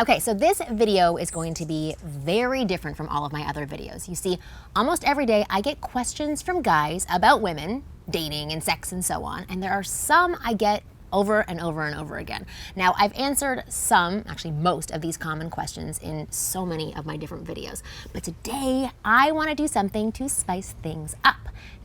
Okay, so this video is going to be very different from all of my other videos. You see, almost every day I get questions from guys about women, dating and sex and so on, and there are some I get over and over and over again. Now, I've answered some, actually most of these common questions in so many of my different videos, but today I want to do something to spice things up.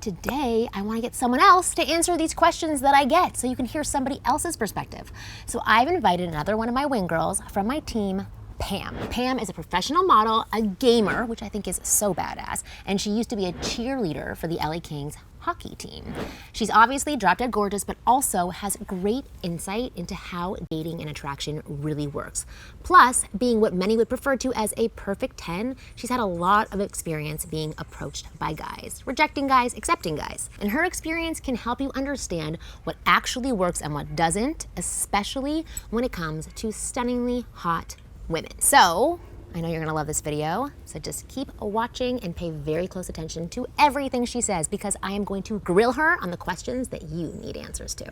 Today, I want to get someone else to answer these questions that I get so you can hear somebody else's perspective. So I've invited another one of my wing girls from my team, Pam. Pam is a professional model, a gamer, which I think is so badass, and she used to be a cheerleader for the LA Kings hockey team. She's obviously drop dead gorgeous, but also has great insight into how dating and attraction really works. Plus, being what many would refer to as a perfect 10, she's had a lot of experience being approached by guys, rejecting guys, accepting guys. And her experience can help you understand what actually works and what doesn't, especially when it comes to stunningly hot women. So, I know you're gonna love this video, so just keep watching and pay very close attention to everything she says because I am going to grill her on the questions that you need answers to.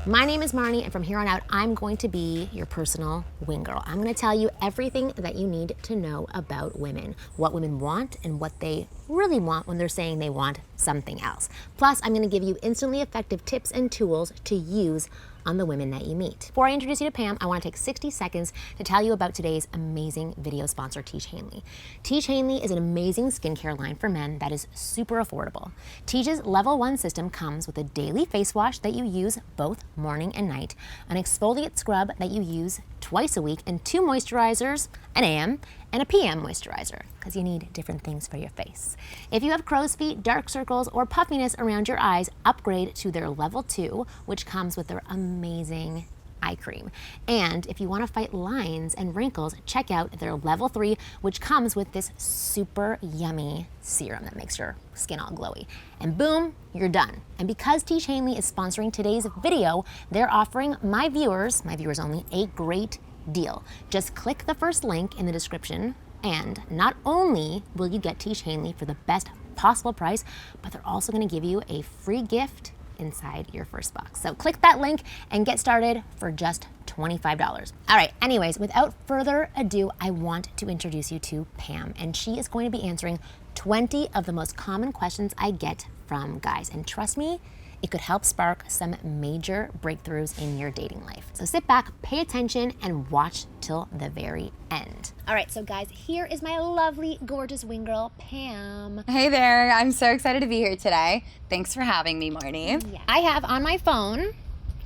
My name is Marni, and from here on out, I'm going to be your personal wing girl. I'm gonna tell you everything that you need to know about women, what women want and what they really want when they're saying they want something else. Plus, I'm gonna give you instantly effective tips and tools to use on the women that you meet. Before I introduce you to Pam, I want to take 60 seconds to tell you about today's amazing video sponsor, Tiege Hanley. Tiege Hanley is an amazing skincare line for men that is super affordable. Tiege's Level 1 system comes with a daily face wash that you use both morning and night, an exfoliate scrub that you use twice a week, and 2 moisturizers, an AM and a PM moisturizer, because you need different things for your face. If you have crow's feet, dark circles, or puffiness around your eyes, upgrade to their Level 2, which comes with their amazing eye cream. And if you want to fight lines and wrinkles, check out their Level 3, which comes with this super yummy serum that makes your skin all glowy. And boom, you're done. And because Tiege Hanley is sponsoring today's video, they're offering my viewers only, a great deal. Just click the first link in the description, and not only will you get Tiege Hanley for the best possible price, but they're also going to give you a free gift inside your first box. So click that link and get started for just $25. All right, anyways, without further ado, I want to introduce you to Pam, and she is going to be answering 20 of the most common questions I get from guys. And trust me, it could help spark some major breakthroughs in your dating life. So sit back, pay attention, and watch till the very end. All right, so guys, here is my lovely, gorgeous wing girl, Pam. Hey there, I'm so excited to be here today. Thanks for having me, Marni. Yeah. I have on my phone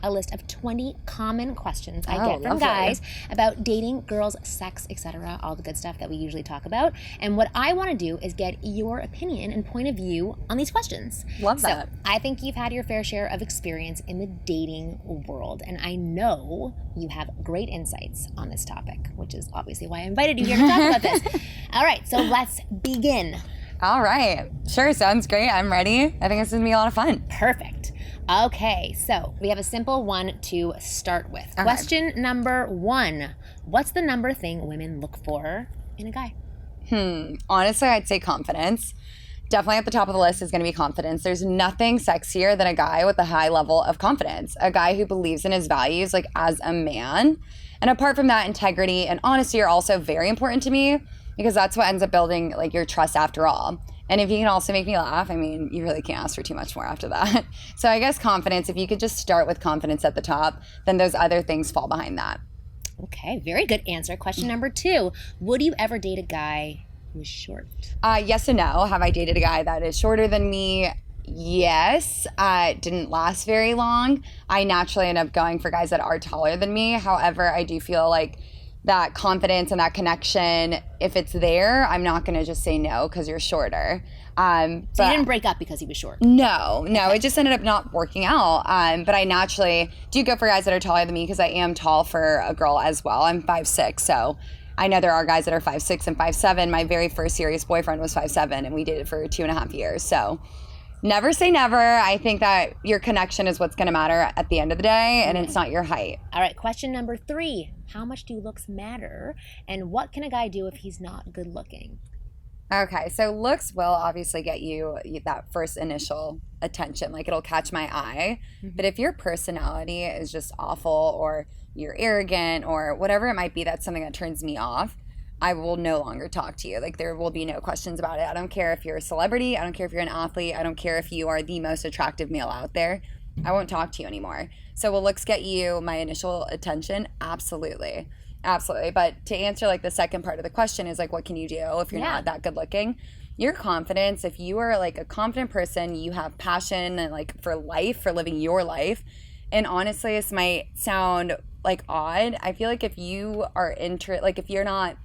a list of 20 common questions I get from guys about dating, girls, sex, etc., all the good stuff that we usually talk about. And what I want to do is get your opinion and point of view on these questions. Love that. So I think you've had your fair share of experience in the dating world, and I know you have great insights on this topic, which is obviously why I invited you here to talk about this. All right, so let's begin. All right, sure, sounds great. I'm ready. I think this is gonna be a lot of fun. Perfect. Okay, so we have a simple one to start with. Okay. Question number 1. What's the number thing women look for in a guy? Honestly, I'd say confidence. Definitely at the top of the list is gonna be confidence. There's nothing sexier than a guy with a high level of confidence. A guy who believes in his values, like as a man. And apart from that, integrity and honesty are also very important to me because that's what ends up building like your trust after all. And if you can also make me laugh, I mean, you really can't ask for too much more after that. So I guess confidence, if you could just start with confidence at the top, then those other things fall behind that. Okay, very good answer. Question number 2. Would you ever date a guy who's short? Yes and no. Have I dated a guy that is shorter than me? Yes. It didn't last very long. I naturally end up going for guys that are taller than me. However, I do feel like that confidence and that connection, if it's there, I'm not going to just say no because you're shorter. So you didn't break up because he was short? No, it just ended up not working out. But I naturally do go for guys that are taller than me because I am tall for a girl as well. I'm 5'6", so I know there are guys that are 5'6" and 5'7". My very first serious boyfriend was 5'7", and we dated for 2.5 years. So never say never. I think that your connection is what's going to matter at the end of the day, and it's not your height. All right, question number 3. How much do looks matter, and what can a guy do if he's not good looking? Okay, so looks will obviously get you that first initial attention, like it'll catch my eye. But if your personality is just awful, or you're arrogant, or whatever it might be, that's something that turns me off, I will no longer talk to you. Like, there will be no questions about it. I don't care if you're a celebrity. I don't care if you're an athlete. I don't care if you are the most attractive male out there. I won't talk to you anymore. So will looks get you my initial attention? Absolutely. Absolutely. But to answer like the second part of the question is like, what can you do if you're not that good looking? Your confidence, if you are like a confident person, you have passion and like for life, for living your life. And honestly, this might sound like odd. I feel like if you are like if you're not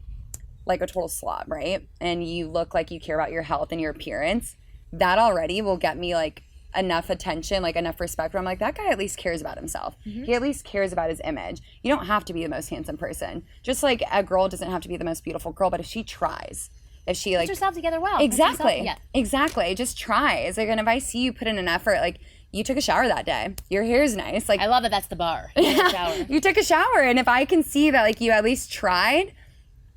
like a total slob, right? And you look like you care about your health and your appearance, that already will get me like enough attention, like enough respect where I'm like, that guy at least cares about himself. He at least cares about his image. You don't have to be the most handsome person. Just like a girl doesn't have to be the most beautiful girl, but if she tries, if she like Put yourself together well. Exactly. Exactly. Just tries. Like, and if I see you put in an effort, like you took a shower that day, your hair's nice. Like, I love that that's the bar. You took a shower. And if I can see that like you at least tried,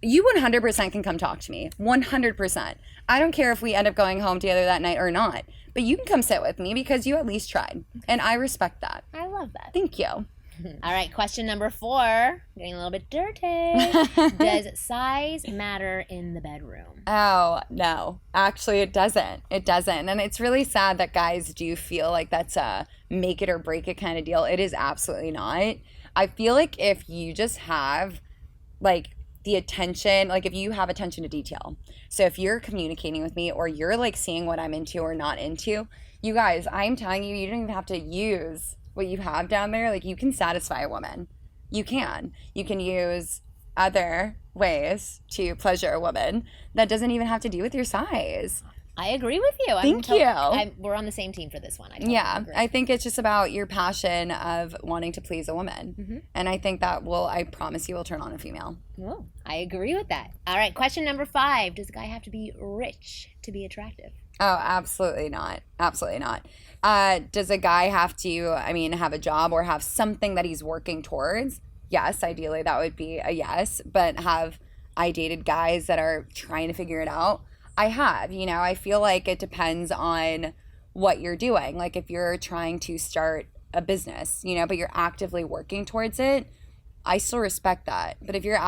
you 100% can come talk to me. 100%. I don't care if we end up going home together that night or not, but you can come sit with me because you at least tried. And I respect that. I love that. Thank you. All right, question number 4. Getting a little bit dirty. Does size matter in the bedroom? Oh, no. Actually, it doesn't. It doesn't. And it's really sad that guys do feel like that's a make it or break it kind of deal. It is absolutely not. I feel like if you just have like the attention, like if you have attention to detail. So if you're communicating with me or you're like seeing what I'm into or not into, you guys, I'm telling you, you don't even have to use what you have down there. Like, you can satisfy a woman. You can use other ways to pleasure a woman that doesn't even have to do with your size. I agree with you. Thank you. We're on the same team for this one. I think it's just about your passion of wanting to please a woman. And I think that I promise you will turn on a female. Oh, I agree with that. All right, question number 5. Does a guy have to be rich to be attractive? Oh, absolutely not. Absolutely not. Does a guy have to, have a job or have something that he's working towards? Yes, ideally that would be a yes. But have I dated guys that are trying to figure it out? I have. I feel like it depends on what you're doing. Like, if you're trying to start a business, but you're actively working towards it, I still respect that. But if you're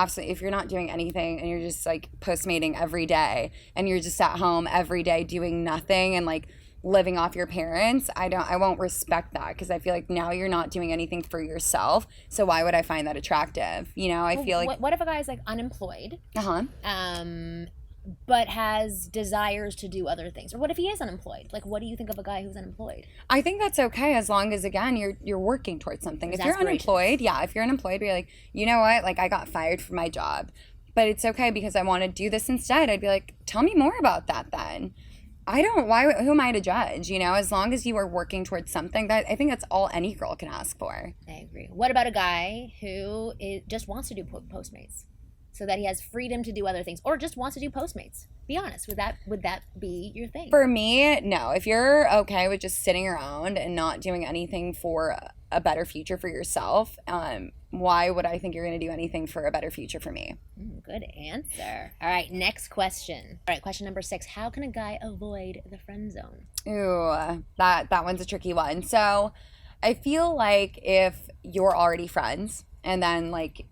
not doing anything and you're just like postmating every day and you're just at home every day doing nothing and like living off your parents, I won't respect that, because I feel like now you're not doing anything for yourself. So why would I find that attractive? I feel like, what if a guy's like unemployed? But has desires to do other things? Or what if he is unemployed? Like, what do you think of a guy who's unemployed? I think that's okay, as long as, again, you're working towards something. If you're unemployed, be like, you know what? Like, I got fired from my job, but it's okay because I want to do this instead. I'd be like, tell me more about that then. Who am I to judge? As long as you are working towards something, that I think that's all any girl can ask for. I agree. What about a guy who just wants to do Postmates? So that he has freedom to do other things, or just wants to do Postmates? Be honest. Would that be your thing? For me, no. If you're okay with just sitting around and not doing anything for a better future for yourself, why would I think you're going to do anything for a better future for me? Good answer. All right, next question. All right, question number 6. How can a guy avoid the friend zone? Ooh, that one's a tricky one. So I feel like if you're already friends and then like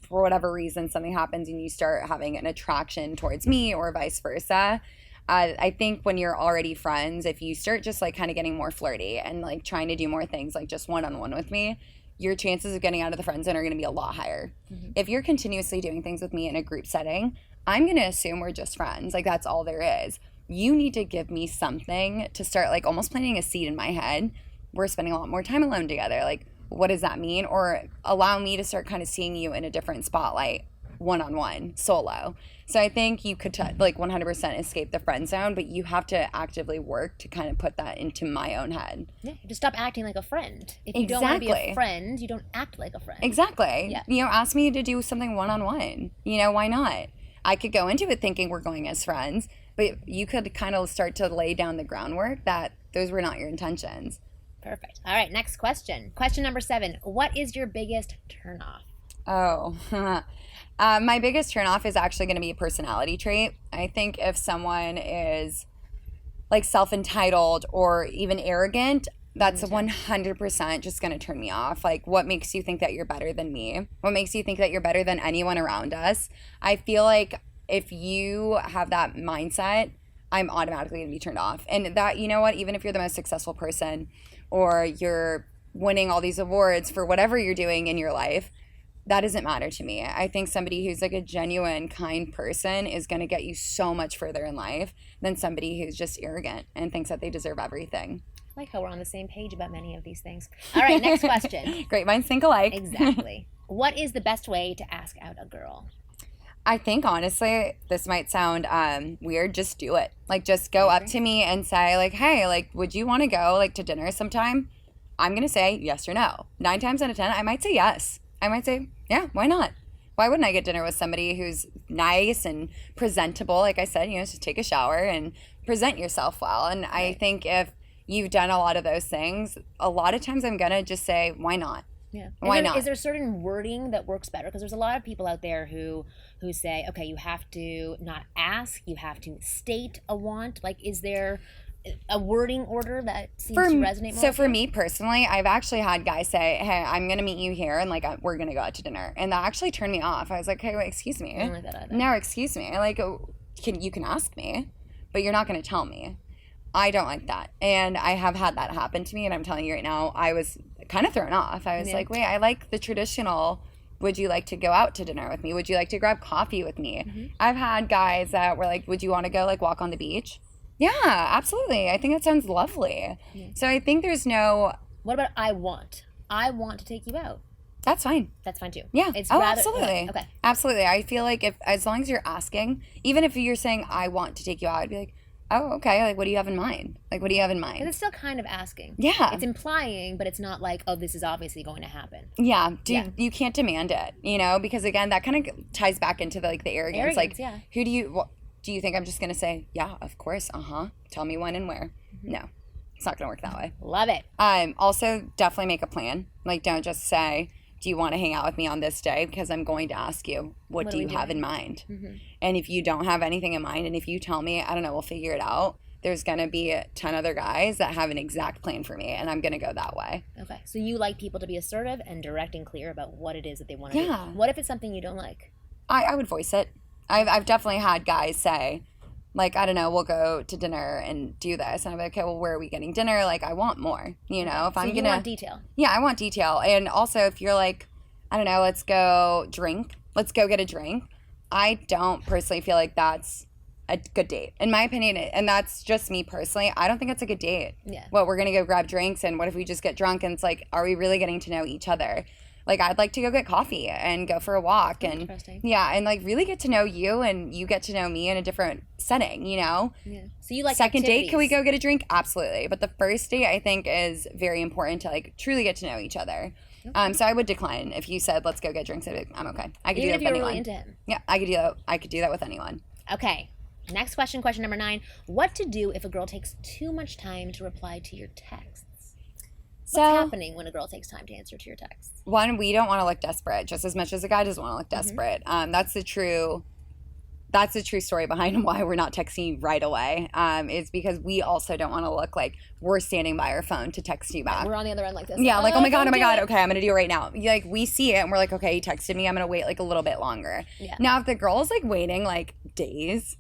for whatever reason something happens and you start having an attraction towards me or vice versa, I think when you're already friends, if you start just like kind of getting more flirty and like trying to do more things like just one-on-one with me, your chances of getting out of the friend zone are going to be a lot higher. If you're continuously doing things with me in a group setting, I'm going to assume we're just friends. Like, that's all there is. You need to give me something to start like almost planting a seed in my head. We're spending a lot more time alone together. Like, what does that mean? Or allow me to start kind of seeing you in a different spotlight, one-on-one, solo. So I think you could like 100% escape the friend zone, but you have to actively work to kind of put that into my own head. Yeah, just stop acting like a friend. If you don't want to be a friend, you don't act like a friend. Exactly. Yeah. Ask me to do something one-on-one. Why not? I could go into it thinking we're going as friends, but you could kind of start to lay down the groundwork that those were not your intentions. Perfect. All right, next question. Question number 7. What is your biggest turnoff? Oh, my biggest turnoff is actually going to be a personality trait. I think if someone is like self-entitled or even arrogant, that's 100% just going to turn me off. Like, what makes you think that you're better than me? What makes you think that you're better than anyone around us? I feel like if you have that mindset, I'm automatically going to be turned off. And that, you know what, even if you're the most successful person or you're winning all these awards for whatever you're doing in your life, that doesn't matter to me. I think somebody who's like a genuine, kind person is going to get you so much further in life than somebody who's just arrogant and thinks that they deserve everything. I like how we're on the same page about many of these things. All right, next question. Great minds think alike. Exactly. What is the best way to ask out a girl? I think, honestly, this might sound weird. Just do it. Like, just go up to me and say, like, hey, like, would you want to go, like, to dinner sometime? I'm going to say yes or no. 9 times out of 10, I might say yes. I might say, yeah, why not? Why wouldn't I get dinner with somebody who's nice and presentable? Like I said, you know, just take a shower and present yourself well. And I think if you've done a lot of those things, a lot of times I'm going to just say, why not? Yeah. Why not? Is there certain wording that works better? Because there's a lot of people out there who say, okay, you have to not ask, you have to state a want. Like, is there a wording order that seems to resonate more? So for me personally, I've actually had guys say, hey, I'm going to meet you here and like we're going to go out to dinner. And that actually turned me off. I was like, hey, wait, excuse me. I don't like that either. No, excuse me. Like, you can ask me, but you're not going to tell me. I don't like that. And I have had that happen to me. And I'm telling you right now, I was kind of thrown off. I was like, wait, I like the traditional, would you like to go out to dinner with me? Would you like to grab coffee with me? Mm-hmm. I've had guys that were like, would you want to go like walk on the beach? Yeah, absolutely. I think that sounds lovely. Yeah. So I think there's no... What about I want to take you out? That's fine. That's fine too. Yeah. It's absolutely. Okay. Absolutely. I feel like as long as you're asking, even if you're saying I want to take you out, I'd be like, oh, okay. Like, what do you have in mind? Like, what do you have in mind? Because it's still kind of asking. Yeah. It's implying, but it's not like, oh, this is obviously going to happen. Yeah. You can't demand it, you know, because again, that kind of ties back into the arrogance. Like, who do you think I'm just going to say, yeah, of course, tell me when and where? Mm-hmm. No, it's not going to work that way. Love it. Also, definitely make a plan. Like, don't just say, do you want to hang out with me on this day? Because I'm going to ask you, what do you have in mind? Mm-hmm. And if you don't have anything in mind, and if you tell me, I don't know, we'll figure it out, there's going to be 10 other guys that have an exact plan for me, and I'm going to go that way. Okay. So you like people to be assertive and direct and clear about what it is that they want to do. What if it's something you don't like? I would voice it. I've definitely had guys say, like, I don't know, we'll go to dinner and do this. And I'm like, okay, well, where are we getting dinner? Like, I want more, you know? If I'm you want detail. Yeah, I want detail. And also, if you're like, I don't know, let's go get a drink. I don't personally feel like that's a good date. In my opinion, and that's just me personally, I don't think it's a good date. Yeah. What, we're going to go grab drinks, and what if we just get drunk? And it's like, are we really getting to know each other? Like, I'd like to go get coffee and go for a walk and and like really get to know you and you get to know me in a different setting, you know? Yeah. So you like second activities. date, can we go get a drink? Absolutely. But the first date, I think, is very important to like truly get to know each other. Okay. So I would decline if you said, let's go get drinks. I'd be like, I'm okay. I could do that with anyone. Really into him. Yeah, I could do that with anyone. Okay. Next question number 9. What to do if a girl takes too much time to reply to your texts? What's happening when a girl takes time to answer to your texts? One, we don't want to look desperate just as much as a guy doesn't want to look desperate. Mm-hmm. That's the true story behind why we're not texting you right away. Is because we also don't want to look like we're standing by our phone to text you back. We're on the other end like this. Yeah, like, oh my God, okay, I'm going to do it right now. Like, we see it and we're like, okay, he texted me, I'm going to wait like a little bit longer. Yeah. Now, if the girl's like waiting like days.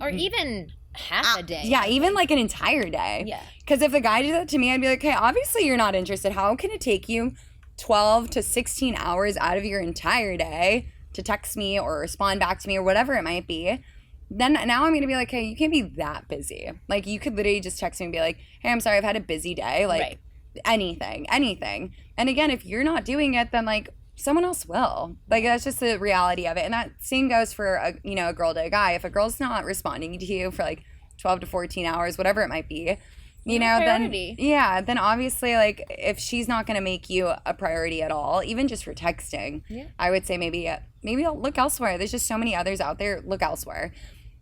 Or even half a day. Yeah, even like an entire day. Yeah. Because if the guy did that to me, I'd be like, hey, obviously you're not interested. How can it take you 12 to 16 hours out of your entire day to text me or respond back to me or whatever it might be? Then now I'm going to be like, hey, you can't be that busy. Like, you could literally just text me and be like, hey, I'm sorry, I've had a busy day. Like, anything. And again, if you're not doing it, then like, someone else will. Like, that's just the reality of it. And that same goes for a girl to a guy. If a girl's not responding to you for like 12 to 14 hours, whatever it might be, then obviously, like, if she's not going to make you a priority at all, even just for texting, I would say maybe I'll look elsewhere. There's just so many others out there. Look elsewhere.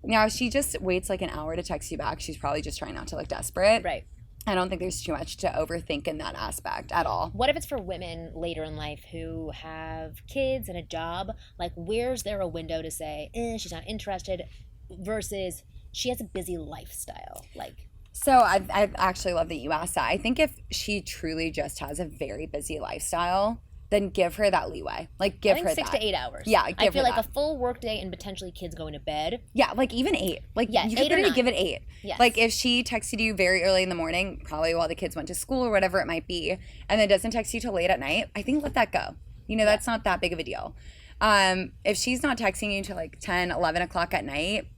Now, if she just waits like an hour to text you back, she's probably just trying not to look desperate. Right. I don't think there's too much to overthink in that aspect at all. What if it's for women later in life who have kids and a job? Like, where's there a window to say, she's not interested, versus she has a busy lifestyle? Like, So I actually love that you asked that. I think if she truly just has a very busy lifestyle, then give her that leeway. Like, give I think her 6 that. to 8 hours. Yeah, I give feel her like that. a full work day and potentially kids going to bed. Yeah, like even 8. Like, Yeah, you 8 could or literally 9. give it 8. Yes. Like, if she texted you very early in the morning, probably while the kids went to school or whatever it might be, and then doesn't text you till late at night, I think let that go. You know, that's not that big of a deal. If she's not texting you till like 10, 11 o'clock at night,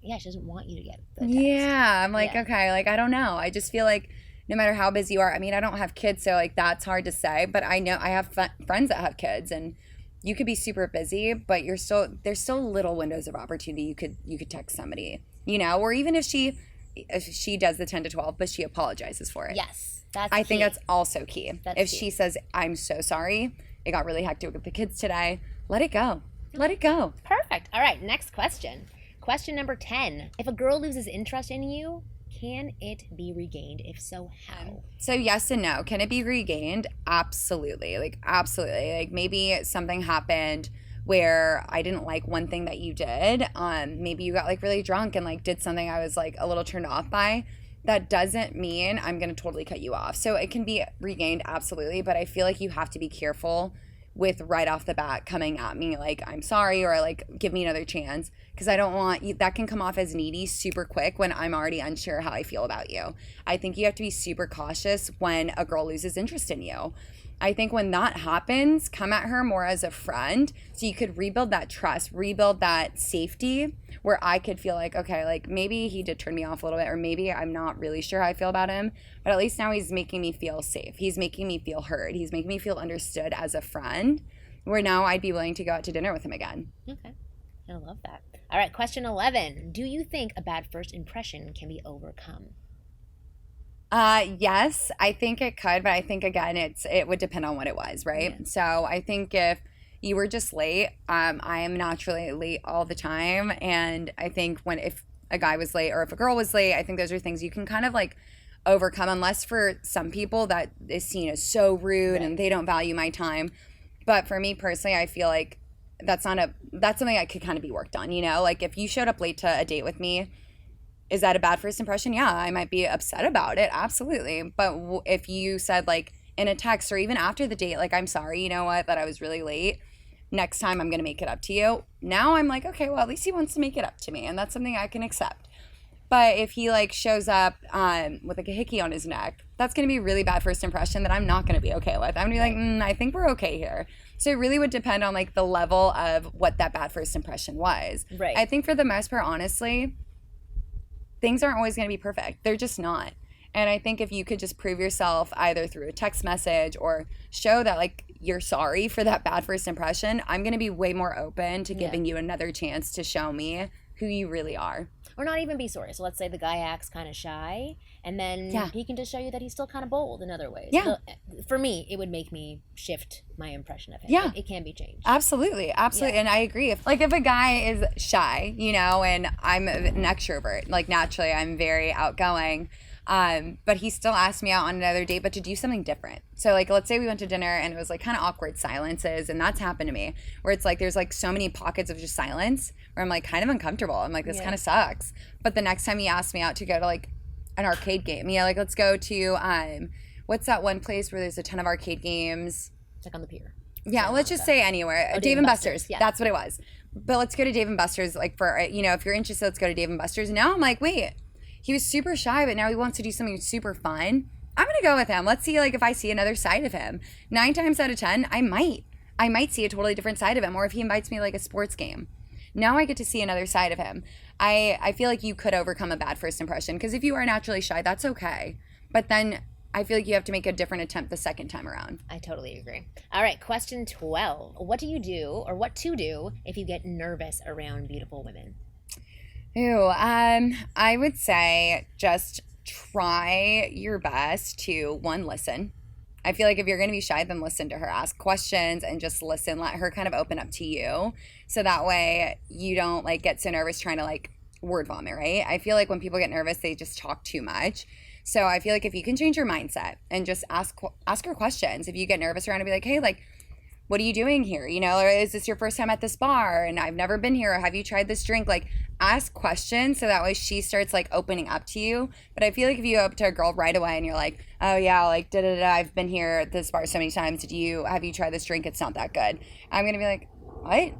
Yeah, she doesn't want you to get the text. yeah, I'm like, Yeah. okay, like, I don't know. I just feel like no matter how busy you are, I mean, I don't have kids, so like that's hard to say, but I know I have friends that have kids, and you could be super busy, but there's still little windows of opportunity. You could text somebody, you know, or even if she does the 10 to 12, but she apologizes for it. Yes, that's I key. think that's also key. That's if key. she says, I'm so sorry, it got really hectic with the kids today, let it go. Let it go. Perfect. All right, next question. Question number 10. If a girl loses interest in you, can it be regained? If so, how? So yes and no. Can it be regained? Absolutely. Like, absolutely. Like, maybe something happened where I didn't like one thing that you did. Maybe you got like really drunk and like did something I was like a little turned off by. That doesn't mean I'm going to totally cut you off. So it can be regained, absolutely, but I feel like you have to be careful with right off the bat coming at me like I'm sorry or like give me another chance, because I don't want you, that can come off as needy super quick when I'm already unsure how I feel about you. I think you have to be super cautious when a girl loses interest in you. I think when that happens, come at her more as a friend so you could rebuild that trust, rebuild that safety where I could feel like, okay, like maybe he did turn me off a little bit, or maybe I'm not really sure how I feel about him, but at least now he's making me feel safe. He's making me feel heard. He's making me feel understood as a friend, where now I'd be willing to go out to dinner with him again. Okay. I love that. All right, question 11. Do you think a bad first impression can be overcome? Yes, I think it could, but I think again, it would depend on what it was, right? Yeah. So I think if you were just late, I am naturally late all the time, and I think if a guy was late or if a girl was late, I think those are things you can kind of like overcome, unless for some people that is seen as so rude and they don't value my time. But for me personally, I feel like that's something that could kind of be worked on, you know? Like if you showed up late to a date with me, is that a bad first impression? Yeah, I might be upset about it, absolutely. But if you said like in a text or even after the date, like, I'm sorry, you know what, that I was really late, next time I'm gonna make it up to you. Now I'm like, okay, well, at least he wants to make it up to me, and that's something I can accept. But if he like shows up with like a hickey on his neck, that's gonna be a really bad first impression that I'm not gonna be okay with. I'm gonna be like, I think we're okay here. So it really would depend on like the level of what that bad first impression was. Right. I think for the most part, honestly, things aren't always going to be perfect. They're just not. And I think if you could just prove yourself either through a text message or show that like you're sorry for that bad first impression, I'm going to be way more open to giving you another chance to show me who you really are. Or not even be sorry. So let's say the guy acts kind of shy, and then he can just show you that he's still kind of bold in other ways. Yeah. For me, it would make me shift my impression of him. Yeah. It can be changed. Absolutely. Absolutely. And I agree. If a guy is shy, you know, and I'm an extrovert, like naturally I'm very outgoing, but he still asked me out on another date, but to do something different. So like, let's say we went to dinner and it was like kind of awkward silences, and that's happened to me, where it's like there's like so many pockets of just silence where I'm like kind of uncomfortable. I'm like, this kind of sucks. But the next time he asked me out to go to like an arcade game, you know, like let's go to what's that one place where there's a ton of arcade games? It's like on the pier. Yeah, let's just say anywhere. Dave and Buster's. Yeah. That's what it was. But let's go to Dave and Buster's, like for, you know, if you're interested, let's go to Dave and Buster's. And now I'm like, wait, he was super shy, but now he wants to do something super fun. I'm going to go with him. Let's see, like, if I see another side of him. 9 times out of 10, I might see a totally different side of him. Or if he invites me to, like, a sports game, now I get to see another side of him. I feel like you could overcome a bad first impression, because if you are naturally shy, that's okay. But then I feel like you have to make a different attempt the second time around. I totally agree. All right, question 12. What do you do, or what to do, if you get nervous around beautiful women? I would say just try your best to, one, listen. I feel like if you're going to be shy, then listen to her, ask questions, and just listen. Let her kind of open up to you, so that way you don't like get so nervous trying to like word vomit, right? I feel like when people get nervous, they just talk too much. So I feel like if you can change your mindset and just ask her questions, if you get nervous around, to be like, hey, like, what are you doing here? You know, or is this your first time at this bar and I've never been here? Or have you tried this drink? Like, ask questions so that way she starts like opening up to you. But I feel like if you go up to a girl right away and you're like, oh yeah, like da da da, I've been here at this bar so many times. Have you tried this drink? It's not that good. I'm gonna be like, what?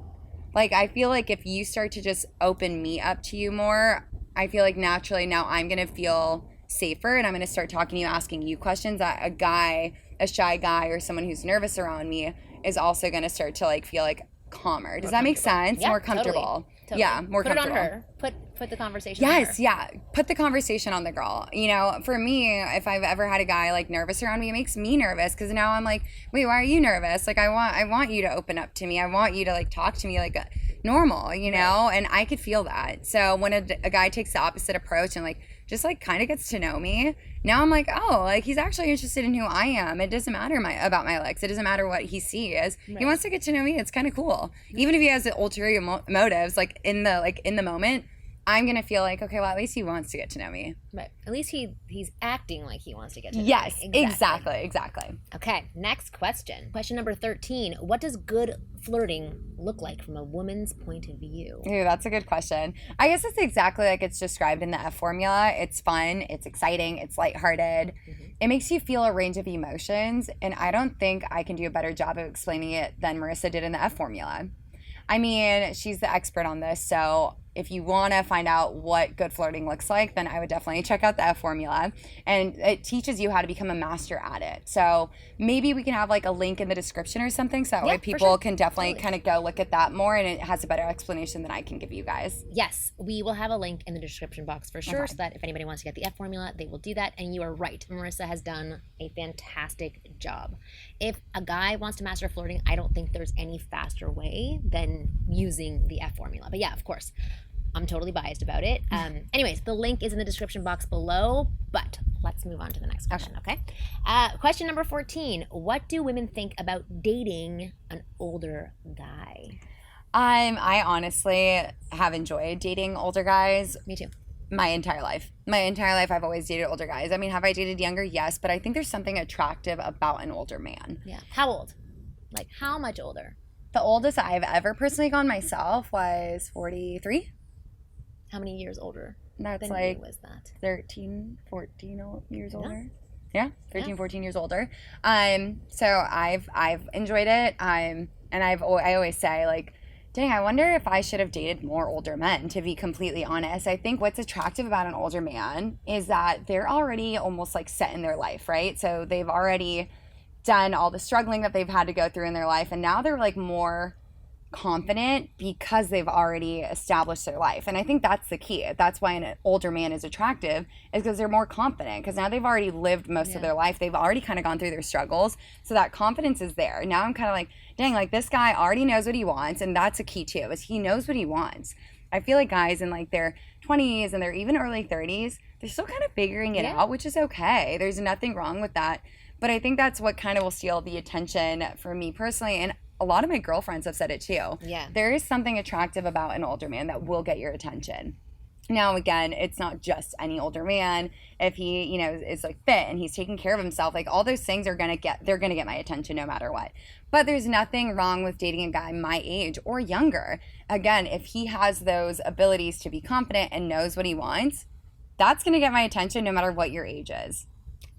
Like, I feel like if you start to just open me up to you more, I feel like naturally now I'm gonna feel safer and I'm gonna start talking to you, asking you questions that a shy guy or someone who's nervous around me is also gonna start to like feel like calmer. Does that make sense? Yeah, more comfortable. Totally. Yeah, more comfortable. Put it on her. Put the conversation on her. Yes, yeah. Put the conversation on the girl. You know, for me, if I've ever had a guy like nervous around me, it makes me nervous because now I'm like, wait, why are you nervous? Like, I want you to open up to me. I want you to like talk to me like normal, you know? And I could feel that. So when a guy takes the opposite approach and like just like kind of gets to know me, now I'm like, oh, like he's actually interested in who I am. It doesn't matter about my legs. It doesn't matter what he sees. Right. He wants to get to know me. It's kind of cool. Even if he has ulterior motives, like in the moment, I'm gonna feel like, okay, well, at least he wants to get to know me. Right. At least he's acting like he wants to get to know yes, me. Yes, exactly. Okay, next question. Question number 13. What does good flirting look like from a woman's point of view? Ooh, that's a good question. I guess it's exactly like it's described in the F formula. It's fun, it's exciting, it's lighthearted. Mm-hmm. It makes you feel a range of emotions, and I don't think I can do a better job of explaining it than Marissa did in the F formula. I mean, she's the expert on this, so if you want to find out what good flirting looks like, then I would definitely check out the F formula. And it teaches you how to become a master at it. So maybe we can have like a link in the description or something so that way people can definitely kind of go look at that more, and it has a better explanation than I can give you guys. Yes, we will have a link in the description box for sure, so that if anybody wants to get the F formula, they will do that. And you are right, Marissa has done a fantastic job. If a guy wants to master flirting, I don't think there's any faster way than using the F formula. But yeah, of course, I'm totally biased about it. Anyways, the link is in the description box below, but let's move on to the next question, okay? Question number 14. What do women think about dating an older guy? I honestly have enjoyed dating older guys. Me too. My entire life. I've always dated older guys. I mean, have I dated younger? Yes, but I think there's something attractive about an older man. Yeah. How old? Like, how much older? The oldest I've ever personally gone myself was 43. How many years older? That's like was that? 13, 14 years older. Yeah, 13, 14 years older. So I've enjoyed it. And I always say like, dang, I wonder if I should have dated more older men, to be completely honest. I think what's attractive about an older man is that they're already almost like set in their life, right? So they've already done all the struggling that they've had to go through in their life, and now they're like more confident because they've already established their life. And I think that's the key. That's why an older man is attractive, is because they're more confident, because now they've already lived most of their life. They've already kind of gone through their struggles, so that confidence is there. Now I'm kind of like, dang, like this guy already knows what he wants, and that's a key too, is he knows what he wants. I feel like guys in like their 20s and their even early 30s, they're still kind of figuring it out, which is okay. There's nothing wrong with that. But I think that's what kind of will steal the attention for me personally. And a lot of my girlfriends have said it too. Yeah. There is something attractive about an older man that will get your attention. Now, again, it's not just any older man. If he, you know, is like fit and he's taking care of himself, like all those things they're going to get my attention no matter what. But there's nothing wrong with dating a guy my age or younger. Again, if he has those abilities to be confident and knows what he wants, that's going to get my attention no matter what your age is.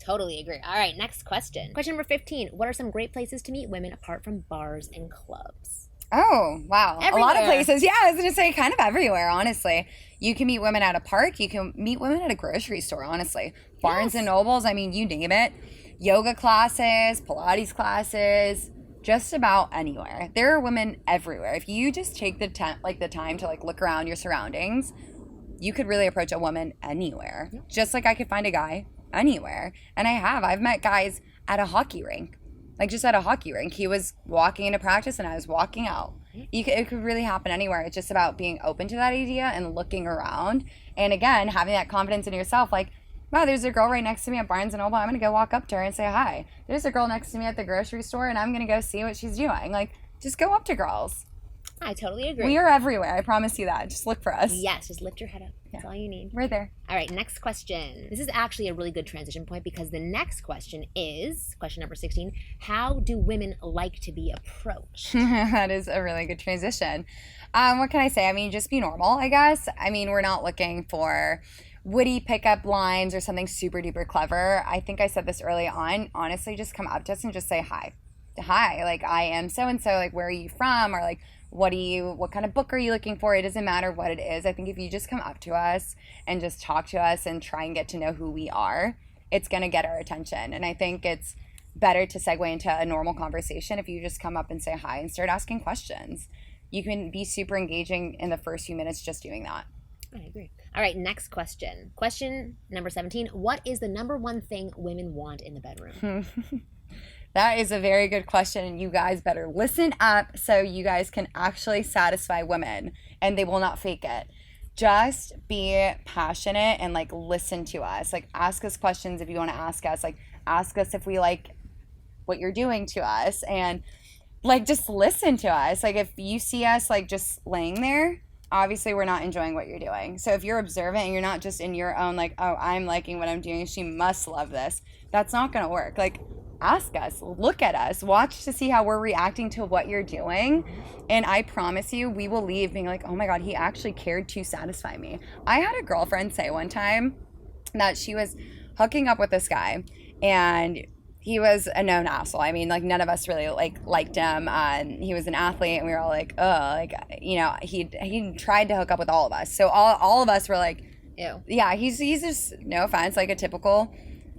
Totally agree. All right, next question. Question number 15. What are some great places to meet women apart from bars and clubs? Oh, wow. Everywhere. A lot of places. Yeah, I was going to say kind of everywhere, honestly. You can meet women at a park. You can meet women at a grocery store, honestly. Barnes and Nobles, I mean, you name it. Yoga classes, Pilates classes, just about anywhere. There are women everywhere. If you just take the time to like look around your surroundings, you could really approach a woman anywhere. Yeah. Just like I could find a guy anywhere. And I've met guys at a hockey rink, like just at a hockey rink. He was walking into practice and I was walking out. It could really happen anywhere. It's just about being open to that idea and looking around. And again, having that confidence in yourself, like, wow, there's a girl right next to me at Barnes & Noble. I'm going to go walk up to her and say hi. There's a girl next to me at the grocery store and I'm going to go see what she's doing. Like, just go up to girls. I totally agree. We are everywhere. I promise you that. Just look for us. Yes, just lift your head up. That's all you need. We're there. All right, next question. This is actually a really good transition point because the next question is question number 16. How do women like to be approached? That is a really good transition. What can I say? I mean, just be normal, I guess. I mean, we're not looking for witty pickup lines or something super duper clever. I think I said this early on. Honestly, just come up to us and just say hi. Hi, like, I am so and so, like, where are you from? Or like, what kind of book are you looking for? It doesn't matter what it is. I think if you just come up to us and just talk to us and try and get to know who we are, it's going to get our attention. And I think it's better to segue into a normal conversation if you just come up and say hi and start asking questions. You can be super engaging in the first few minutes just doing that. I agree. All right, next question. Question number 17. What is the number one thing women want in the bedroom? That is a very good question, and you guys better listen up so you guys can actually satisfy women, and they will not fake it. Just be passionate and, like, listen to us. Like, ask us questions if you want to ask us. Like, ask us if we like what you're doing to us, and, like, just listen to us. Like, if you see us, like, just laying there, obviously we're not enjoying what you're doing. So if you're observant and you're not just in your own, like, oh, I'm liking what I'm doing, she must love this, that's not going to work. Like, ask us, look at us, watch to see how we're reacting to what you're doing. And I promise you, we will leave being like, oh my God, he actually cared to satisfy me. I had a girlfriend say one time that she was hooking up with this guy and he was a known asshole. I mean, like, none of us really liked him. He was an athlete and we were all like, oh, like, you know, he tried to hook up with all of us. So all of us were like, ew. Yeah, he's just, no offense, like a typical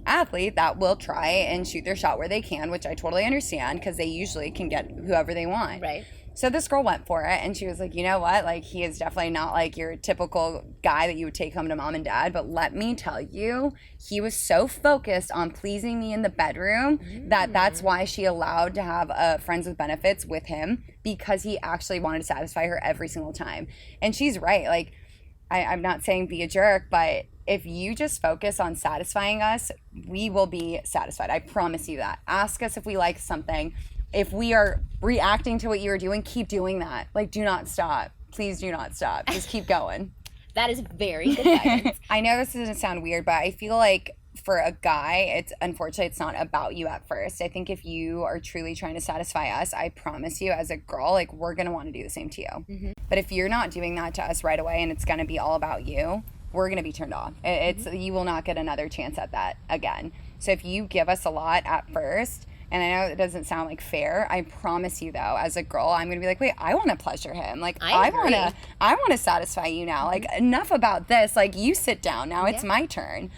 athlete that will try and shoot their shot where they can, which I totally understand because they usually can get whoever they want. Right. So this girl went for it and she was like, you know what? Like, he is definitely not like your typical guy that you would take home to mom and dad. But let me tell you, he was so focused on pleasing me in the bedroom that's why she allowed to have friends with benefits with him, because he actually wanted to satisfy her every single time. And she's right. Like, I'm not saying be a jerk, but if you just focus on satisfying us, we will be satisfied. I promise you that. Ask us if we like something. If we are reacting to what you are doing, keep doing that. Like, do not stop. Please do not stop. Just keep going. That is very good guidance. I know this doesn't sound weird, but I feel like for a guy, unfortunately it's not about you at first. I think if you are truly trying to satisfy us, I promise you, as a girl, like, we're going to want to do the same to you. Mm-hmm. But if you're not doing that to us right away and it's going to be all about you, we're going to be turned off. You will not get another chance at that again. So if you give us a lot at first, and I know it doesn't sound like fair, I promise you though, as a girl, I'm going to be like, wait, I want to pleasure him. Like, I want to satisfy you now. Like, enough about this. Like, you sit down now. It's my turn.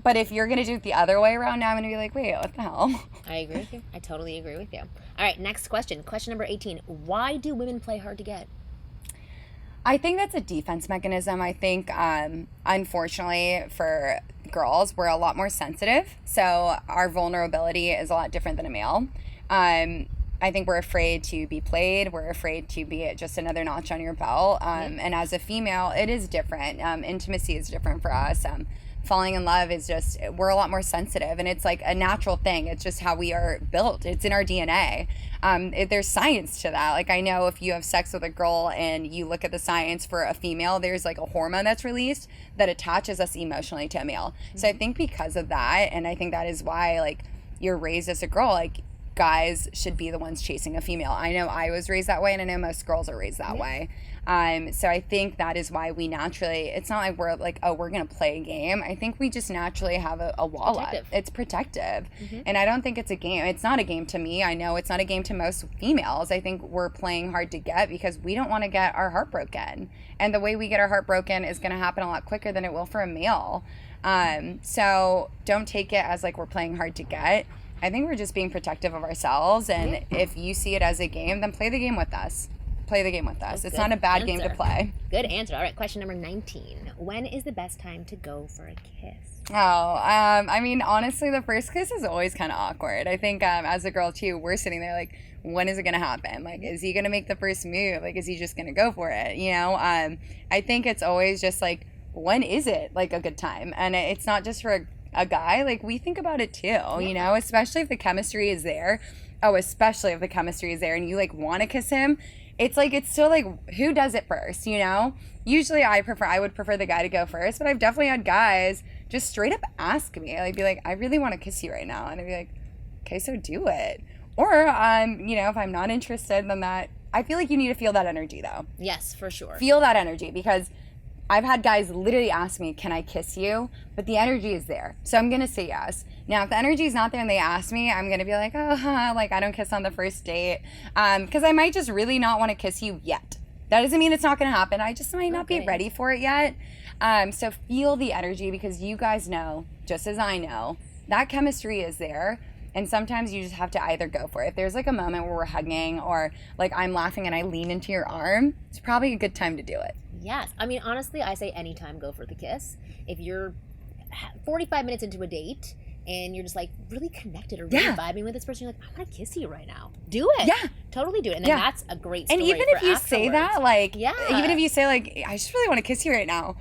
But if you're going to do it the other way around, now I'm going to be like, wait, what the hell? I agree with you. I totally agree with you. All right, next question. Question number 18. Why do women play hard to get? I think that's a defense mechanism. I think, unfortunately, for girls, we're a lot more sensitive. So our vulnerability is a lot different than a male. I think we're afraid to be played. We're afraid to be just another notch on your belt. And as a female, it is different. Intimacy is different for us. Falling in love is just, we're a lot more sensitive, and it's like a natural thing. It's just how we are built. It's in our DNA. There's science to that. Like, I know if you have sex with a girl and you look at the science for a female, there's like a hormone that's released that attaches us emotionally to a male. Mm-hmm. So I think because of that, and I think that is why, like, you're raised as a girl, like, guys should be the ones chasing a female. I know I was raised that way, and I know most girls are raised that way. So I think that is why we naturally, it's not like we're like, oh, we're going to play a game. I think we just naturally have a wall up. It's protective. Mm-hmm. And I don't think it's a game. It's not a game to me. I know it's not a game to most females. I think we're playing hard to get because we don't want to get our heart broken. And the way we get our heart broken is going to happen a lot quicker than it will for a male. So don't take it as like we're playing hard to get. I think we're just being protective of ourselves. And if you see it as a game, then play the game with us. Play the game with us. It's not a bad game to play. Good answer. All right, question number 19. When is the best time to go for a kiss? I mean, honestly, the first kiss is always kind of awkward. I think as a girl, too, we're sitting there like, when is it going to happen? Like, is he going to make the first move? Like, is he just going to go for it? You know, I think it's always just like, when is it like a good time? And it's not just for a guy. Like, we think about it too, you know, especially if the chemistry is there. Oh, especially if the chemistry is there and you like want to kiss him. it's like, it's still like, who does it first, you know? Usually I would prefer the guy to go first, but I've definitely had guys just straight up ask me, like, be like, I really want to kiss you right now. And I'd be like, okay, so do it. Or, you know, if I'm not interested, then I feel like you need to feel that energy though. Yes, for sure. Feel that energy, because I've had guys literally ask me, can I kiss you? But the energy is there. So I'm going to say yes. Now, if the energy is not there and they ask me, I'm going to be like, oh, like I don't kiss on the first date. Because I might just really not want to kiss you yet. That doesn't mean it's not going to happen. I just might not be ready for it yet. So feel the energy, because you guys know, just as I know, that chemistry is there. And sometimes you just have to either go for it. If there's like a moment where we're hugging, or like I'm laughing and I lean into your arm, it's probably a good time to do it. Yes. I mean, honestly, I say anytime go for the kiss. If you're 45 minutes into a date and you're just like really connected or really vibing with this person, you're like, I want to kiss you right now. Do it. Yeah. Totally do it. And then that's a great story. And even if you say that, like, even if you say like, I just really want to kiss you right now.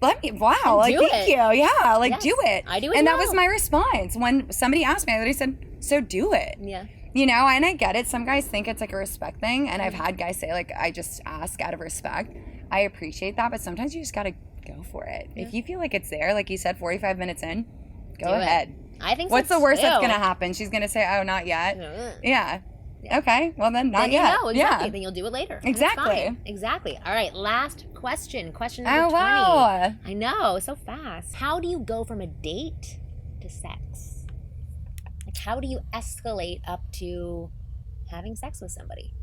Like, thank you. Yeah, like, do it. I do it. And that was my response. When somebody asked me, I literally said, so do it. Yeah. You know, and I get it. Some guys think it's like a respect thing. And I've had guys say, like, I just ask out of respect. I appreciate that. But sometimes you just got to go for it. Yeah. If you feel like it's there, like you said, 45 minutes in, go ahead. I think so. What's the worst that's going to happen? She's going to say, oh, not yet. Yeah. Okay, well then not yet. Exactly. Yeah. Then you'll do it later. Exactly. Exactly. All right, last question. Question number 20. Wow. I know, so fast. How do you go from a date to sex? Like, how do you escalate up to having sex with somebody?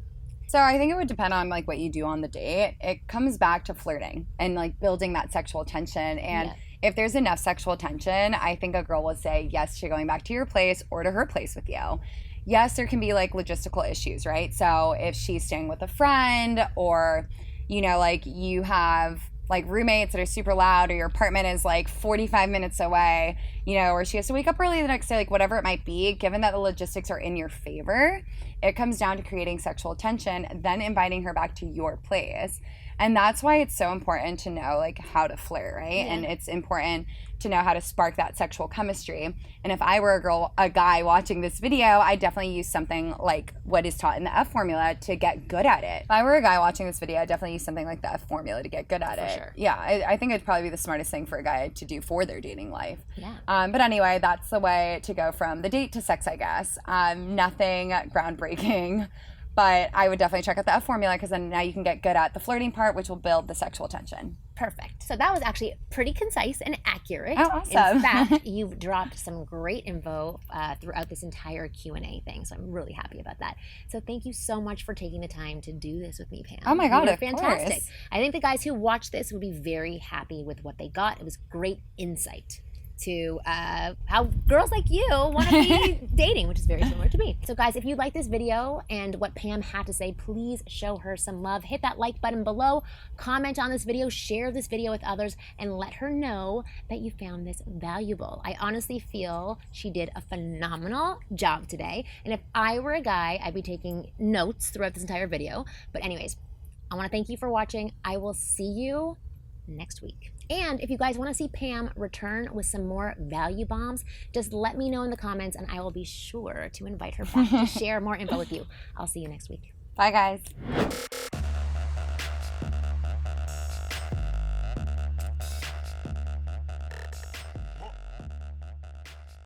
So I think it would depend on like what you do on the date. It comes back to flirting and like building that sexual tension. And if there's enough sexual tension, I think a girl will say yes to going back to your place or to her place with you. Yes, there can be like logistical issues, right? So if she's staying with a friend, or, you know, like you have like roommates that are super loud, or your apartment is like 45 minutes away, you know, or she has to wake up early the next day, like whatever it might be, given that the logistics are in your favor, it comes down to creating sexual tension, then inviting her back to your place. And that's why it's so important to know like how to flirt, right? Yeah. And it's important to know how to spark that sexual chemistry. And if I were a guy watching this video, I'd definitely use something like what is taught in the F formula to get good at it. If I were a guy watching this video, I'd definitely use something like the F formula to get good at it. Sure. Yeah, I think it'd probably be the smartest thing for a guy to do for their dating life. Yeah. But anyway, that's the way to go from the date to sex, I guess. Nothing groundbreaking. But I would definitely check out the F formula, because then now you can get good at the flirting part, which will build the sexual tension. Perfect. So that was actually pretty concise and accurate. Oh, awesome. In fact, you've dropped some great info throughout this entire Q&A thing, so I'm really happy about that. So thank you so much for taking the time to do this with me, Pam. Oh my God, of fantastic. Course. I think the guys who watch this would be very happy with what they got. It was great insight to how girls like you want to be dating, which is very similar to me. So guys, if you like this video and what Pam had to say, please show her some love. Hit that like button below, comment on this video, share this video with others, and let her know that you found this valuable. I honestly feel she did a phenomenal job today. And if I were a guy, I'd be taking notes throughout this entire video. But anyways, I want to thank you for watching. I will see you next week. And if you guys want to see Pam return with some more value bombs, just let me know in the comments and I will be sure to invite her back to share more info with you. I'll see you next week. Bye, guys.